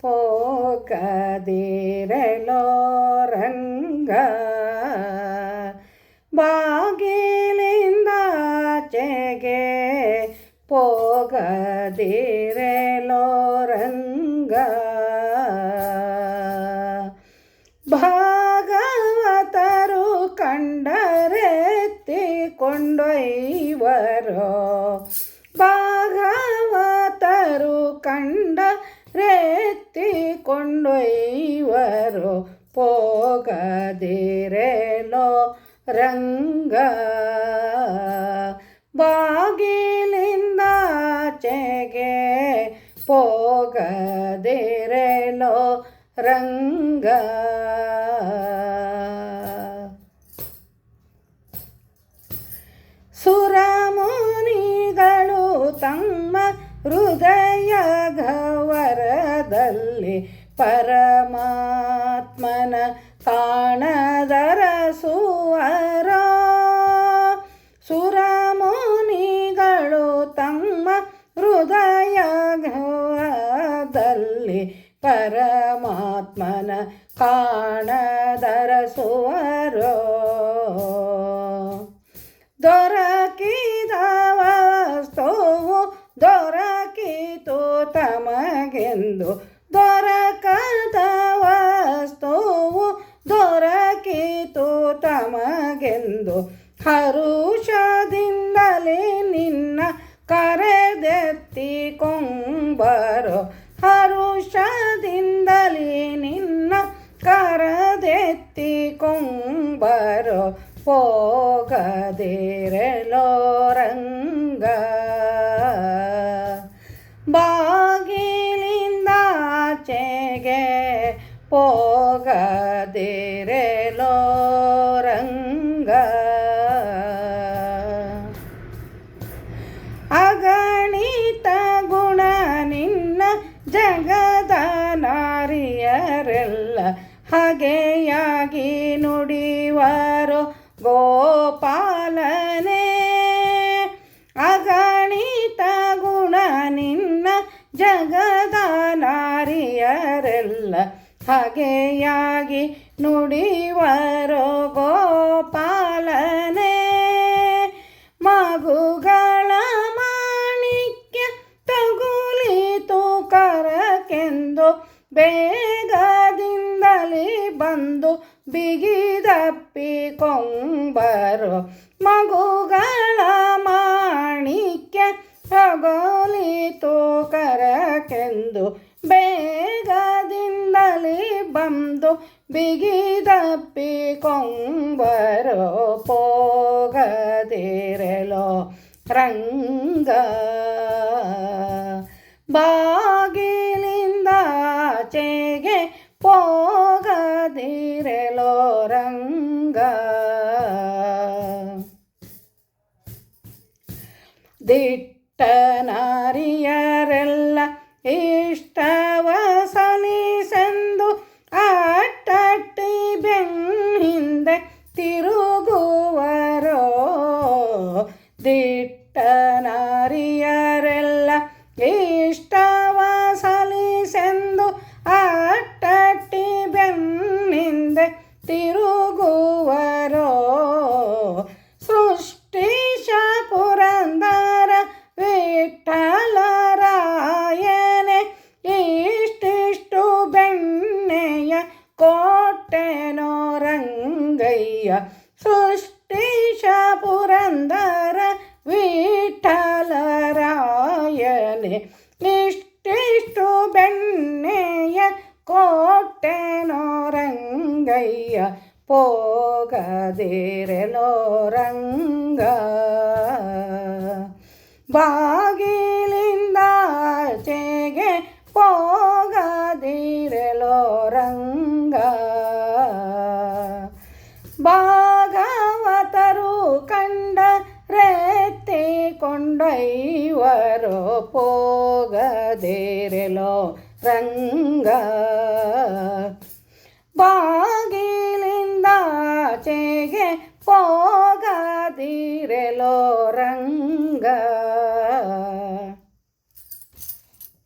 ಪೋಗದಿರಲೋ ರಂಗ ಬಾಗಿಲಿಂದಾಚೆಗೆ ಪೋಗದಿರಲೋ ರಂಗ ಭಾಗವತರು ಕಂಡರೆತ್ತಿ ಕೊಂಡೊಯ್ವರೋ ಭಾಗವತರು ಕಂಡರೆತ್ತಿ ಕೊಂಡೊಯ್ವರೋ ಪೋಗದಿರಲೋ ರಂಗ ಬಾಗಿಲಿಂದಾಚೆಗೆ ಪೋಗದಿರಲೋ ರಂಗ ಸುರಮುನಿಗಳು ತಮ್ಮ ಹೃದಯ ಗಹ್ವರದಲ್ಲಿ ಪರಮಾತ್ಮನ ಕಾಣದರಸುವರೋ ಸುರಮುನಿಗಳು ತಮ್ಮ ಹೃದಯ ಗಹ್ವರದಲ್ಲಿ ಪರಮಾತ್ಮನ ಕಾಣದರಸುವರೋ ದೊರಕಿದ ವಸ್ತುವು ದೊರಕಿತು ತಮಗೆಂದು ದೊರಕದ ವಸ್ತುವು ದೊರಕಿತು ತಮಗೆಂದು ಹರುಷದಿಂದಲೇ ನಿನ್ನ ಕರೆದೆತ್ತಿ ಕೊಂಬರೋ ಹರುಷದಿಂದಲೇ ನಿನ್ನ ಕರೆದೆತ್ತಿ ಕೊಂಬರೋ ಪೋಗದಿರಲೋ ರಂಗ ಬಾಗಿಲಿಂದಾಚೆಗೆ ಪೋಗದಿರಲೋ ರಂಗ ಅಗಣಿತ ಗುಣ ನಿನ್ನ ಜಗದ ನಾರಿಯರೆಲ್ಲ ಹಗೆಯಾಗಿ ನುಡಿವರೋ ಗೋಪಾಲನೇ ಅಗಣಿತ ಗುಣ ನಿನ್ನ ಜಗದ ನಾರಿಯರೆಲ್ಲ ಹಗೆಯಾಗಿ ನುಡಿವರೋ ಗೋಪಾಲನೇ ಮಗುಗಳ ಮಾಣಿಕ್ಯ ತಗುಲಿತು ಕರಕೆಂದು ಬೇಗದಿಂದಲೇ ಬಂದು ಬಿಗಿದಪ್ಪಿ ಕೊಂಬರೋ ಮಗುಗಳ ಮಾಣಿಕ್ಯ ತಗುಲಿತು ಕರಕೆಂದು ಬೇಗದಿಂದಲೇ ಬಂದು ಬಿಗಿದಪ್ಪಿ ಕೊಂಬರೋ ಪೋಗದಿರಲೋ ರಂಗ ಬಾಗಿಲಿಂದಾಚೆಗೆ ಪೋಗದಿರಲೋ ರಂಗ ದಿಟ್ಟ ನಾರಿಯರೆಲ್ಲ ಇಷ್ಟವ ಸಲಿಸೆಂದು ಅಟ್ಟಟ್ಟಿ ಬೆನ್ನಿಂದೆ ತಿರುಗುವರೋ ದಿಟ್ಟ ನಾರಿಯರೆಲ್ಲ ಇಷ್ಟವ ಸಲಿಸೆಂದು ಅಟ್ಟಟ್ಟಿ ಬೆನ್ನಿಂದೆ ತಿರುಗುವರೋ ಸೃಷ್ಟಿಶ ಪುರಂದರ ವಿಠ್ಠಲರಾಯನೇ ಇಷ್ಟಿಷ್ಟು ಬೆಣ್ಣೆಯ ಕೋಟೆನೋ ರಂಗಯ್ಯ ಸೃಷ್ಟಿಶ ಪುರಂದರ ವಿಠ್ಠಲರಾಯನೇ ಇಷ್ಟಿಷ್ಟು ಬೆಣ್ಣೆಯ ಕೋಟೆನೋ ರಂಗಯ್ಯ ಪೋಗದಿರಲೋ ರಂಗ ಬಾಗಿಲಿಂದಾಚೆಗೆ ಪೋಗದಿರಲೋ ರಂಗ ಭಾಗವತರು ಕಂಡರೆತ್ತಿ ಕೊಂಡೊಯ್ವರೋ ಪೋಗದಿರಲೋ ರಂಗ